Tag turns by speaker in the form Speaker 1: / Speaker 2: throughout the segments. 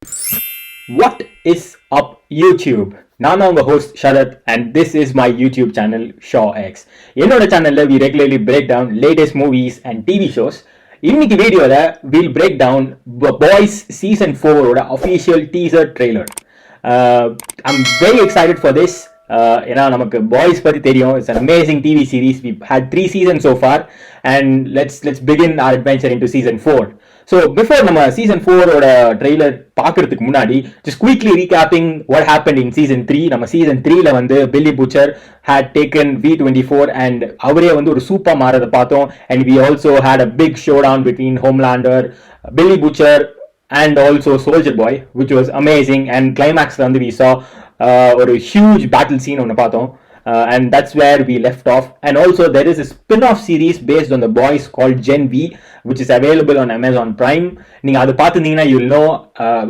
Speaker 1: What is up YouTube? I'm your host Sharath and this is my YouTube channel ShawX. In our channel we regularly break down latest movies and TV shows. இன்னைக்கு வீடியோல we'll break down Boys Season 4 official teaser trailer. I'm very excited for this. ஏன்னா நமக்கு boys பத்தி தெரியும். It's an amazing TV series. We've had 3 seasons so far and let's begin our adventure into season 4. So before நம்ம season 4 ஓட trailer பார்க்கிறதுக்கு முன்னாடி just quickly recapping what happened in season 3. நம்ம season 3ல வந்து Billy Butcher had taken V24 and அவரே வந்து ஒரு super மாறத பார்த்தோம். And we also had a big showdown between Homelander, Billy Butcher and also Soldier Boy, which was amazing. And climax la we saw a huge battle scene on the and that's where we left off. And also there is a spin-off series based on the boys called Gen V, which is available on Amazon Prime. Neenga adu paathindinga you'll know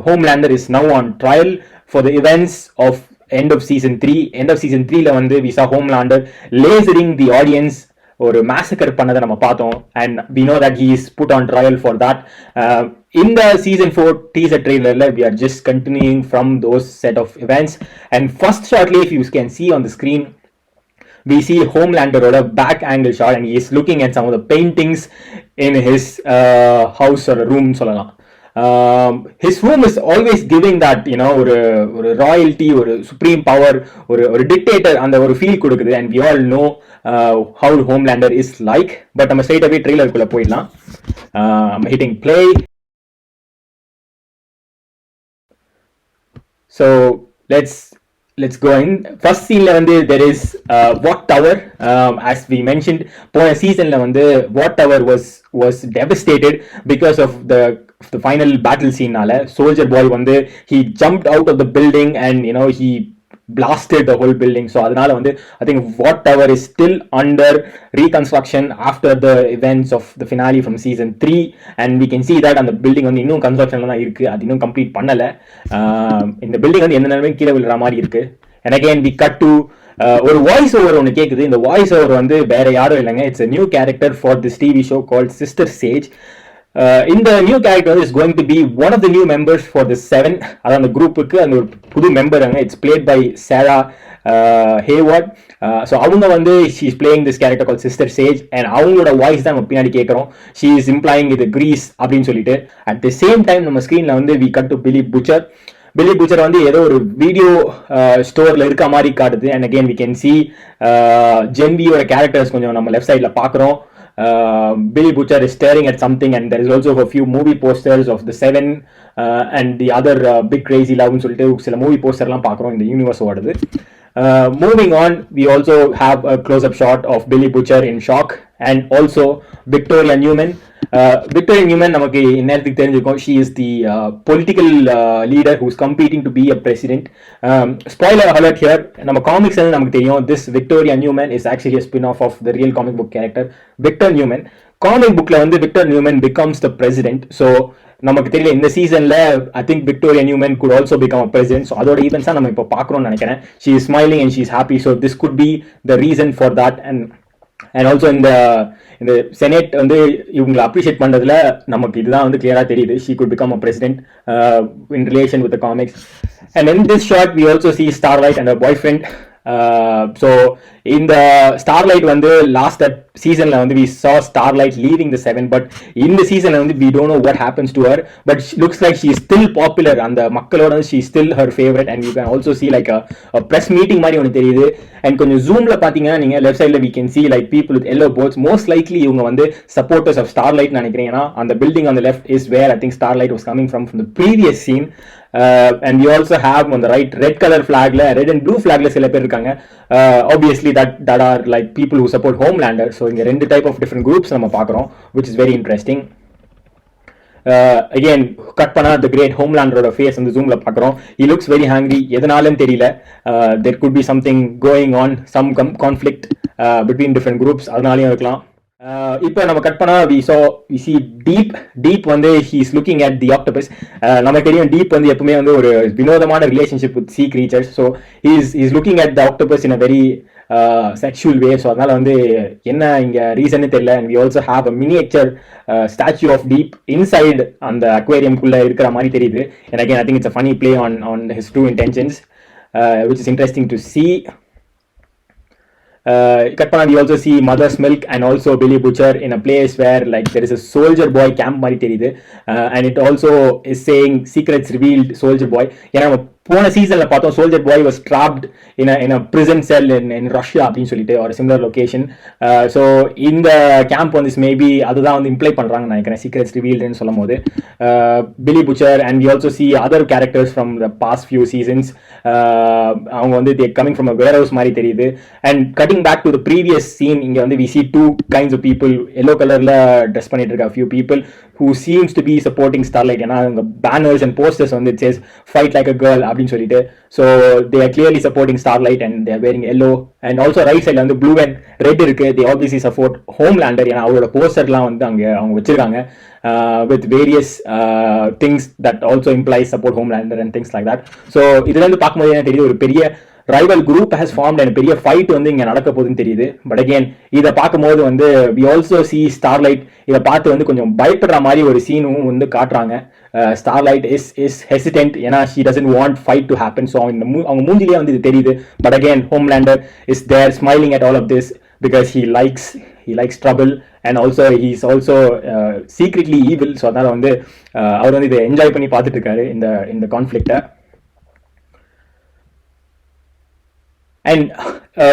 Speaker 1: Homelander is now on trial for the events of end of season 3. End of season 3 la வந்து we saw Homelander lasering the audience or massacre பண்ணத நம்ம பார்த்தோம். And we know that he is put on trial for that. In the season 4 teaser trailer we are just continuing from those set of events. And first shortly, if you can see on the screen, we see Homelander on a back angle shot and he is looking at some of the paintings in his house or room சொல்லலாம். His room is always giving that, you know, ஒரு royalty, ஒரு supreme power, ஒரு dictator அந்த ஒரு feel கொடுக்குது. And we all know how Homelander is like. But நம்ம straight away trailer குள்ள போயிடலாம். I'm hitting play. So let's go in. First scene la வந்து there is Watt Tower. As we mentioned, போன seasonல வந்து Watt Tower was devastated because of the final battle scene நால. Soldier Boy வந்து he jumped out of the building and you know he blasted the whole building. So adanaala vandu I think Watt Tower is still under reconstruction after the events of the finale from season 3, and we can see that and the building vandu innum construction la dhaan irukku, adu innum complete pannala. In the building vandu endha nalame keela vilra maari irukku. And again we cut to ஒரு voice over ஒன்று கேட்குது. இந்த voice over வந்து வேற யாரும் இல்லைங்க, it's a new character for this TV show called Sister Sage. In the new character is going to be one of the new members for the 7, அதாவது அந்த குரூப்புக்கு அந்த ஒரு புது மெம்பர் அங்க. It's played by Sarah Hayward. So அவங்க வந்து she is playing this character call sister Sage. And அவங்களோட வாய்ஸ் தான் நம்ம பின்னாடி கேட்குறோம். ஷீ இஸ் இம்ப்ளாயிங் இது கிரீஸ் அப்படின்னு சொல்லிட்டு. அட் த சேம் டைம் நம்ம ஸ்க்ரீனில் வந்து we cut to Billy Butcher வந்து ஏதோ ஒரு வீடியோ ஸ்டோர்ல இருக்க மாதிரி காட்டுது. And again we can see ஜென்வியோட கேரக்டர்ஸ் கொஞ்சம் நம்ம லெஃப்ட் சைட்ல பார்க்குறோம். Billy Butcher is staring at something, and there is also a few movie posters of the 7 and the other big crazy love னு சொல்லிட்டு சில மூவி போஸ்டர்லாம் பார்க்குறோம் இந்த யூனிவர்ஸ் ஓடுது. Moving on, we also have a close-up shot of Billy Butcher in shock and also Victoria Newman. Victoria Newman நமக்கு நேரத்துக்கு தெரிஞ்சிருக்கும். She is the political leader who is competing to be a president. Spoiler alert here, நம்ம comics நமக்கு தெரியும் this Victoria Newman is actually a spin-off of the real comic book character Victor Newman. Comic புக்ல வந்து Victor Newman becomes the president. So நமக்கு தெரியல இந்த சீசன்ல I think Victoria Newman could also become a president. So அதோட ஈவென்ட்ஸா நம்ம இப்போ பார்க்கறோம்னு நினைக்கிறேன். She is smiling and she is happy. So this could be the reason for that. And also in the Senate வந்து இவங்களை அப்ரிஷியேட் பண்றதுல நமக்கு இதுதான் வந்து கிளியரா தெரியுது. She could become a president in relation with the comics. And in this shot we also see Starlight and her boyfriend. So in the Starlight வந்து last seasonல வந்து we saw Starlight leaving the 7, but in the season வந்து we don't know what happens to her, but she looks like she is still popular and the மக்களோட she is still her favorite. And you can also see like a press meeting மாதிரி ஒன்று தெரியுது. And கொஞ்சம் zoomல பாத்தீங்கன்னா நீங்க left sideல we can see like people with yellow boats. Most likely இவங்க வந்து supporters of Starlight நினைக்கிறேன். ஏன்னா அந்த building on the left is where I think Starlight was coming from the previous scene. And we also have on the right red color flag la, red and blue flag la சில பேர் இருக்காங்க. Obviously that are like people who support Homelander. So இங்க ரெண்டு type of different groups நம்ம பார்க்குறோம், which is very interesting. Again cut பண்ணா the great Homelander face அந்த zoomல பார்க்குறோம். He looks very hungry. எதனாலன்னு தெரியல. There could be something going on, some conflict between different groups. அதனாலயும் இருக்கலாம். இப்போ நம்ம கட் பண்ணா we see deep வந்து he is looking at the octopus. நமக்கு தெரியும் deep வந்து எப்பவுமே வந்து ஒரு வினோதமான relationship with sea creatures. So he is looking at the octopus in a very sexual way. So அதனால வந்து என்ன இங்கே ரீசன்னு தெரியல. And we also have a miniature statue of Deep inside அந்த அக்வேரியம்குள்ளே இருக்கிற மாதிரி தெரியுது. And again, I think it's a funny play on his true intentions, which is interesting to see. We also see Mother's Milk and also Billy Butcher in a place where like there is a soldier boy camp mari theriyudhu, and it also is saying secrets revealed soldier boy. போன சீசன்ல பார்த்தோம் soldier boy was trapped in a prison cell in Russia அப்படின்னு சொல்லிட்டு ஒரு similar location. So இந்த camp வந்து maybe அதுதான் வந்து இம்ப்ளை பண்றாங்கன்னு நினைக்கிறேன் சீக்ரெட்ஸ் ரிவீல்டுன்னு சொல்லும் போது. Billy Butcher and we also see other characters from the past few seasons. அவங்க வந்து coming from a warehouse மாதிரி தெரியுது. And cutting back to the previous scene, இங்கே வந்து we see two kinds of people yellow கலர்ல dress பண்ணிட்டு இருக்க few people who seems to be supporting Starlight. ஏன்னா அவங்க பேனர்ஸ் அண்ட் போஸ்டர்ஸ் வந்து it says fight like a girl அப்படின்னு சொல்லிட்டு. So they are clearly supporting Starlight and they are wearing yellow. And also right side வந்து blue and red இருக்கு. They obviously support Homelander. ஏன்னா அவரோட போஸ்டர்லாம் வந்து அவங்க வச்சிருக்காங்க with various things that also implies support Homelander and things like that. So இதுல இருந்து பார்க்கும்போது என்ன தெரியுது, ஒரு பெரிய rival group has formed and பெரிய ஃபைட் வந்து இங்கே நடக்க போகுதுன்னு தெரியுது. பட் அகேன் இதை பார்க்கும்போது வந்து வி ஆல்சோ சி ஸ்டார்லைட் இதை பார்த்து வந்து கொஞ்சம் பயப்படுற மாதிரி ஒரு சீனும் வந்து காட்டுறாங்க. ஸ்டார்லைட் இஸ் ஹெசிடென்ட், ஏன்னா she doesn't want fight to happen. So அவங்க மூஞ்சிலேயே வந்து இது தெரியுது. But again Homelander is there smiling at all of this because he likes trouble and also he is also secretly evil. So அதனால வந்து அவர் வந்து இதை என்ஜாய் பண்ணி பார்த்துட்டு இருக்காரு இந்த கான்ஃப்ளிக்டை. And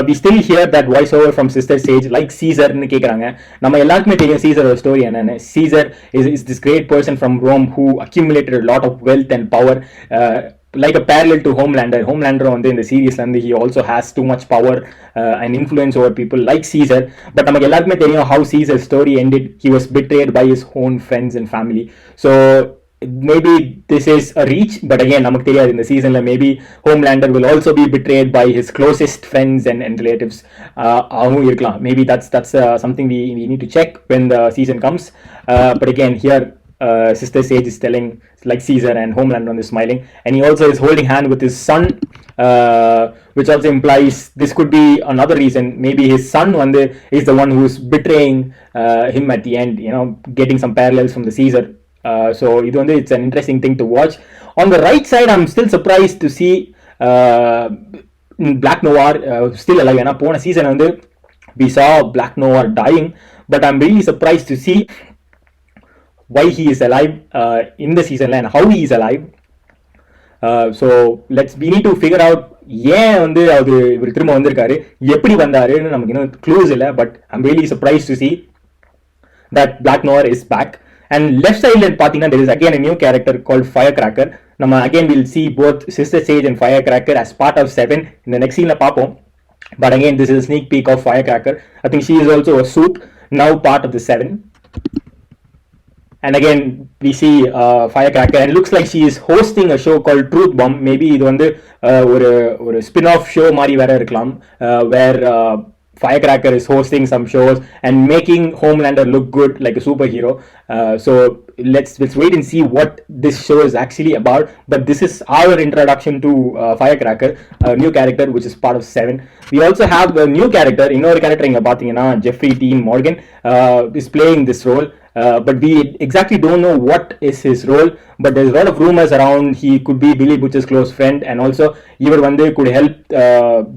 Speaker 1: we still hear that voiceover from Sister Sage like Caesar னு கேக்குறாங்க. நம்ம எல்லாருக்குமே தெரியும் சீசரோட ஸ்டோரி என்னன்னு. Caesar is this great person from Rome who accumulated a lot of wealth and power, like a parallel to Homelander. Homelander வந்து இந்த சீரிஸ்ல வந்து he also has too much power and influence over people like Caesar. But நமக்கு எல்லாருக்குமே தெரியும் how Caesar's story ended. He was betrayed by his own friends and family. So maybe this is a reach, but again namak theriyadhu in the season la maybe Homelander will also be betrayed by his closest friends and relatives. Avum irkalam, maybe that's something we need to check when the season comes. But again here Sister Sage is telling like Caesar and Homelander is smiling, and he also is holding hand with his son, which also implies this could be another reason. Maybe his son is the one who's betraying him at the end, getting some parallels from the Caesar. So it's an interesting thing to watch. On the right side, I'm still surprised to see Black Noir still alive. ஏன்னா போன season வந்து we saw Black Noir dying, but I'm really surprised to see why he is alive in the season and how he is alive. So we need to figure out ஏன் வந்து இவர் திரும்ப வந்திருக்காரு, எப்படி வந்தாருன்னு நமக்கு இன்னும் க்ளூஸ் இல்லை. But I'm really surprised to see that Black Noir is back. And left side பாத்தீங்கன்னா there is again a new character called Firecracker. நம்ம again we'll see both Sister Sage and Firecracker as part of 7 in the next scene la பாப்போம். But again this is a sneak peek of Firecracker. I think she is also a suit now part of the 7. And again we see Firecracker and it looks like she is hosting a show called Truth Bomb. Maybe இது வந்து ஒரு spin-off show மாதிரி வேற இருக்கலாம், where Firecracker is hosting some shows and making Homelander look good like a superhero. So let's wait and see what this show is actually about. But this is our introduction to Firecracker, a new character which is part of 7. We also have a new character, இன்னொரு character இங்க பாத்தீங்கன்னா Jeffrey Dean Morgan is playing this role. But we exactly don't know what is his role, but there's a lot of rumors around he could be Billy Butcher's close friend, and also இவர் வந்து could help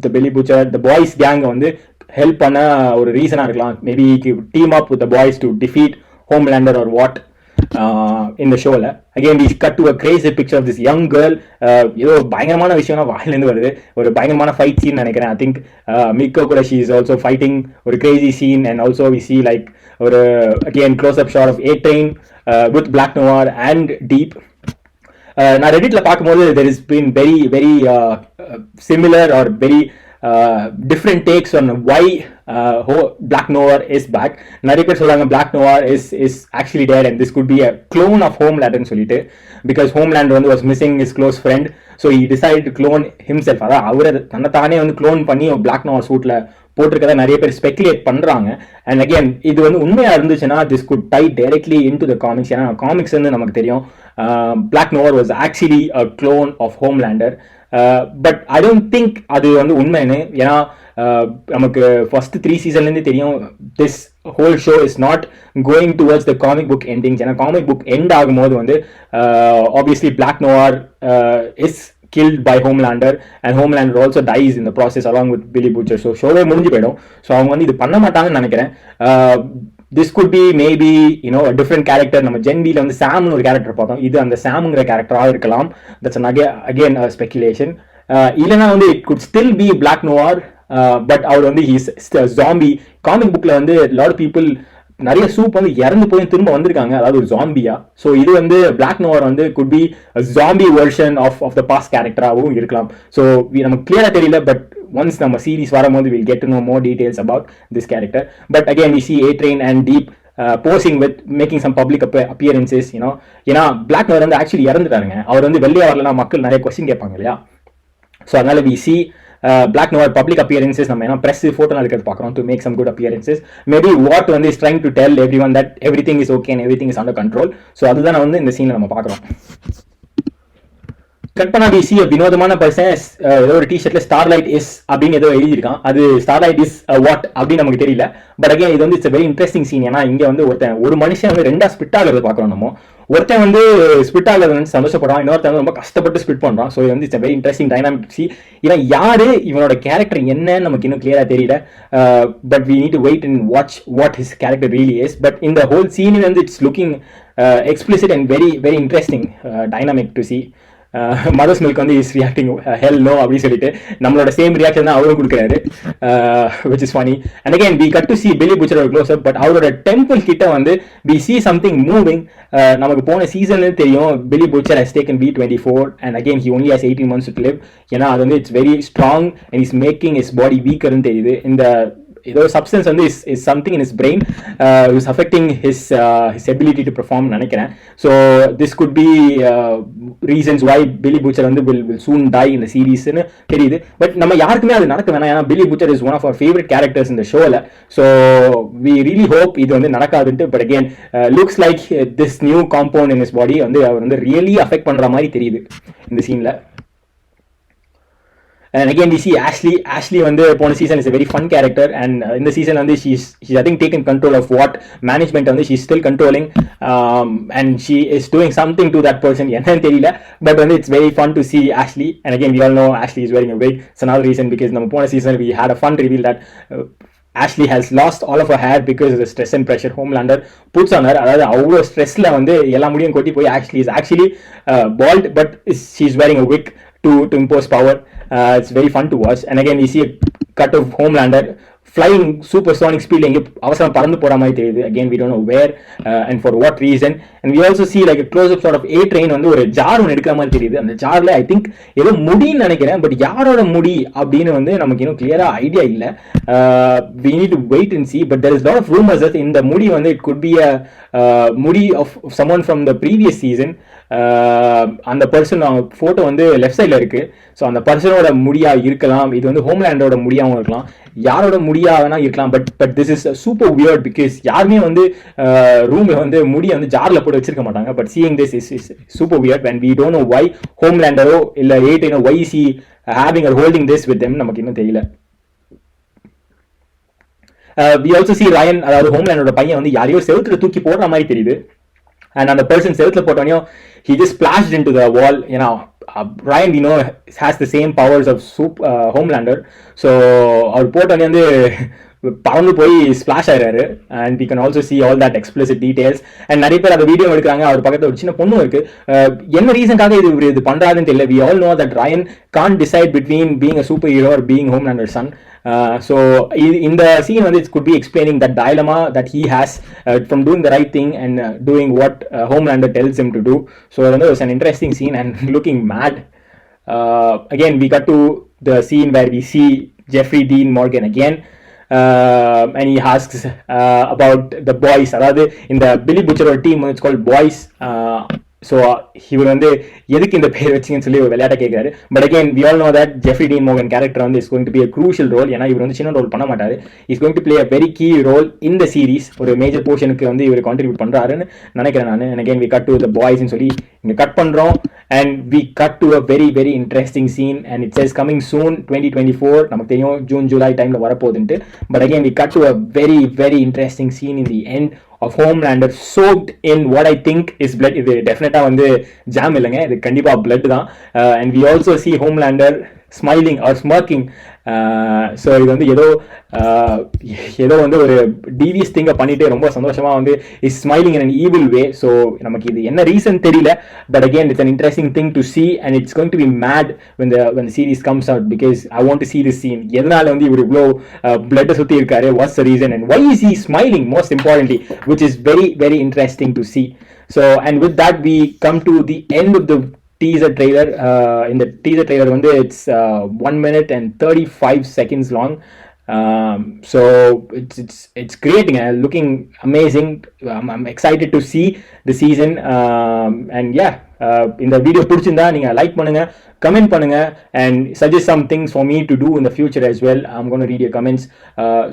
Speaker 1: the Billy Butcher, the boys gang வந்து help பண்ண ஒரு ரீசனா இருக்கலாம். Maybe team up with the boys to defeat Homelander or what in the show. Again we cut to a crazy picture of this young girl. ஏதோ பயங்கரமான விஷயம்னா வாயிலேருந்து வருது, ஒரு பயங்கரமான ஃபைட் சீன் நினைக்கிறேன். I think Miko கூட she is also fighting ஒரு crazy scene, and also we see like ஒரு again close up shot of A-Train with Black Noir and Deep. நான் ரெடிட்ல பார்க்கும்போது there has been very very similar or very different takes on why Black Noir is back. நிறைய பேர் சொல்றாங்க Black Noir is actually dead and this could be a clone of Homelander சொல்லிட்டு, because Homelander வந்து was missing his close friend, so he decided to clone himself. அதான் அவரை தன்னைத்தானே வந்து clone பண்ணி Black Noir சூட்ல போட்டிருக்கதா நிறைய பேர் ஸ்பெகுலேட் பண்றாங்க. அண்ட் அகேன் இது வந்து உண்மையா இருந்துச்சுன்னா this could tie directly into the comics. ஏன்னா காமிக்ஸ் வந்து நமக்கு தெரியும் Black Noir was actually a clone of Homelander. But I don't think அது வந்து உண்மைன்னு. ஏன்னா நமக்கு ஃபர்ஸ்ட் 3 சீசன்லேருந்து தெரியும் this whole show is not going towards the comic book endings. ஏன்னா காமிக் புக் எண்ட் ஆகும்போது வந்து obviously Black Noir is killed by Homelander and Homelander also dies in the process along with Billy Butcher. So ஷோவே முடிஞ்சு போயிடும். So அவங்க வந்து இது பண்ண மாட்டாங்கன்னு நினைக்கிறேன். This could B maybe you know different character. நம்ம ஜென்வியில் வந்து சாம்னு ஒரு கேரக்டர் பார்த்தோம், இது அந்த சாம்ங்கிற கேரக்டராக இருக்கலாம். That's again speculation. இல்லைனா வந்து it could still be Black Noir, but அவர் வந்து ஹீஸ் ஜாம்பி. காமிக் புக்கில் வந்து லாட் பீப்புள் நிறைய சூப் வந்து இறந்து போய் திரும்ப வந்திருக்காங்க, அதாவது ஒரு ஜாம்பியா. ஸோ இது வந்து பிளாக் நோவர் வந்து could be zombie version of the past கேரக்டராகவும் இருக்கலாம். ஸோ நமக்கு கிளியரா தெரியல, பட் ஒன்ஸ் நம்ம சீரிஸ் வரும்போது will get to know more details about this character. But again we see A-Train and Deep posing with making some public appearances, you know. ஏன்னா black Noir வந்து actually இறந்துட்டாருங்க. அவர் வந்து வெளியே வரலன்னா மக்கள் நிறைய கொஸ்டின் கேட்பாங்க இல்லையா. ஸோ அதனால we see Black Noir public appearances, நம்ம ஏன்னா press photo இருக்கிறது பார்க்குறோம் to make some good appearances. Maybe what வந்து is trying to tell everyone that everything is okay and everything is under control. So அதுதான் வந்து இந்த சீனில் நம்ம பார்க்குறோம். கட் பண்ணா வி சி வினோதமான பர்சன் ஏதோ ஒரு டிஷர்ட்ல ஸ்டார்லைட் இஸ் அப்படின்னு ஏதோ எழுதியிருக்கான். அது ஸ்டார்லைட் இஸ் வாட் அப்படின்னு நமக்கு தெரியல. பட் அகேன் இது வந்து இட்ஸ் வெரி இன்ட்ரெஸ்டிங் சீன். ஏன்னா இங்க வந்து ஒரு மனுஷன் வந்து ரெண்டா ஸ்பிட் ஆகிறது பார்க்குறோம். நம்ம ஒருத்தன் வந்து ஸ்பிட் ஆகிறது வந்து சந்தோஷப்படுறான், இன்னொருத்தன் வந்து ரொம்ப கஷ்டப்பட்டு ஸ்பிட் பண்றான். ஸோ இது வந்து it's very interesting dynamic see. இவன் யாரு, இவனோட கேரக்டர் என்னன்னு நமக்கு இன்னும் கிளியரா தெரியல. But we need to wait and watch what his character really is. But இந்த ஹோல் சீன் வந்து it's looking explicit and very very interesting dynamic to see. Mother's Milk வந்து இஸ் ரியாக்டிங் ஹெல் நோ அப்படின்னு சொல்லிட்டு நம்மளோட same reaction தான் அவரும் கொடுக்குறாரு, which is funny. And again we cut to see Billy butcher close up. But அவரோட temple கிட்ட வந்து வி சி சம்திங் மூவிங். நமக்கு போன சீசன்ல தெரியும் Billy Butcher has taken B24 and again he only has 18 months to live. ஏன்னா அது வந்து it's very strong and is making is body வீக்கர்னு தெரியுது. இந்த ஏதோ சப்ஸ்டன்ஸ் வந்து is something in his brain is affecting his ability to perform நினைக்கிறேன். So this could be reasons why Billy Butcher வந்து வில் சூன் டை இந்த சீரீஸ்னு தெரியுது. பட் நம்ம யாருக்குமே அது நடக்க வேணாம். ஏன்னா Billy Butcher is one of our favourite characters இந்த ஷோவில். ஸோ வி ரியலி ஹோப் இது வந்து நடக்காதுன்ட்டு. But again looks like this new compound in his body வந்து அவர் வந்து ரியலி அஃபெக்ட் பண்ணுற மாதிரி தெரியுது இந்த சீனில். And again we see Ashley வந்து போன season is a very fun character, and in the season வந்து she's I think taken control of what management வந்து she's still controlling, and she is doing something to that person என்னன்னு தெரியல. but வந்து it's very fun to see Ashley. And again we all know Ashley is wearing a wig. It's another reason because நம்ம போன season we had a fun reveal that Ashley has lost all of her hair because of the stress and pressure Homelander puts on her. அதாவது அவ்வளோ ஸ்ட்ரெஸ்ல வந்து எல்லா முடியும் கொட்டி போய் Ashley is actually bald, but she's wearing a wig to impose power. It's very fun to watch. And again we see a cut of Homelander flying supersonic speed. எங்க அவசரம் பறந்து போற மாதிரி தெரியுது. Again we don't know where and for what reason. And we also see like a close up sort of A-Train வந்து ஒரு jar ஒன்று எடுக்கிற மாதிரி தெரியுது. அந்த ஜார்ல I think ஏதோ முடின்னு நினைக்கிறேன், பட் யாரோட முடி அப்படின்னு வந்து நமக்கு இன்னும் கிளியரா ஐடியா இல்ல. We need to wait and see, but there is a lot of rumors that இந்த முடி வந்து it could be a முடி of someone from the previous season. அந்த பர்சன் போட்டோ வந்து லெஃப்ட் சைட்ல இருக்கு. ஸோ அந்த பர்சனோட முடியா இருக்கலாம், இது வந்து ஹோம்லேண்டோட முடியாவும் இருக்கலாம், யாரோட முடியா வேணா இருக்கலாம். But this is super weird because யாருமே வந்து ரூம்ல வந்து முடியை வந்து ஜார்ல போட்டு வச்சிருக்க மாட்டாங்க. But seeing this is super weird when we don't know why ஹோம்லேண்டரோ இல்ல A-Train why is he having or holding this with them நமக்கு இன்னும் தெரியல. We also see Ryan, அதாவது ஹோம்லேண்டோட பையன் வந்து யாரையோ செவுத்துல தூக்கி போடுற மாதிரி தெரியுது. And அந்த பர்சன் செவுத்துல போட்டோனையும் he just splashed into the wall. You know, Ryan we know has the same powers of Homelander. So அவர் போட்டோனே வந்து பறந்து போய் ஸ்பிளாஷ் ஆகிறாரு. And we can also see all that explicit details. And நிறைய பேர் அந்த video எடுக்கிறாங்க. அவர் பக்கத்தில் ஒரு சின்ன பொண்ணு இருக்கு. என்ன ரீசன்காக இது பண்றாருன்னு தெரியல. We all know that Ryan can't decide between being a superhero or being Homelander's son. So in the scene it could be explaining that dilemma that he has from doing the right thing and doing what Homelander tells him to do. So it was an interesting scene and looking mad. Again we got to the scene where we see Jeffrey Dean Morgan again. And he asks about the boys. அதாவது இந்த Billy புச்சரோட team it's called boys. So இவர் வந்து எதுக்கு இந்த பேர் வச்சிங்கன்னு சொல்லி ஒரு விளையாட்ட கேட்குறாரு. But again we all know that Jeffrey Dean Morgan character வந்து is going to be a crucial role. ஏன்னா இவர் வந்து சின்ன ரோல் பண்ண மாட்டார். Is going to play a very key role in the series. ஒரு மேஜர் போர்ஷனுக்கு வந்து இவர் கான்ட்ரிபியூட் பண்ணுறாருன்னு நினைக்கிறேன் நான். And again we cut to the பாய்ஸ்ன்னு சொல்லி இங்கே கட் பண்ணுறோம். And we cut to a very very interesting scene and it says coming soon 2024. நமக்கு தெரியும் ஜூன் ஜூலை டைமில் வரப்போகுதுன்ட்டு. But again we cut to a very very interesting scene in the end of Homelander soaked in what I think is blood. இது டெஃபினட்டா வந்து jam இல்லைங்க, இது கண்டிப்பா blood தான். And we also see Homelander smiling or smirking. So இது வந்து ஏதோ வந்து ஒரு டிவியஸ் திங்கை பண்ணிட்டு ரொம்ப சந்தோஷமா வந்து is smiling in an evil way. So நமக்கு இது என்ன ரீசன் தெரியல. But again it's an interesting thing to see and it's going to be mad when the series comes out because I want to see this scene. எதனால வந்து இவர் இவ்வளோ பிளட்டை சுற்றி இருக்காரு, what's the reason and why is he smiling most importantly, which is very very interesting to see. So and with that we come to the end of the teaser trailer. In the teaser trailer வந்து it's 1 minute and 35 seconds long. So it's great, looking amazing. I'm excited to see the season. And yeah, இந்த video பிடிச்சிருந்தா நீங்க like பண்ணுங்க, comment பண்ணுங்க and suggest some things for me to do in the future as well. I'm going to read your comments.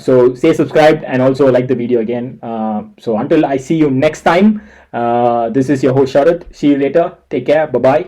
Speaker 1: So stay subscribed and also like the video again. So until I see you next time, this is your host Sharath. See you later. Take care. Bye bye.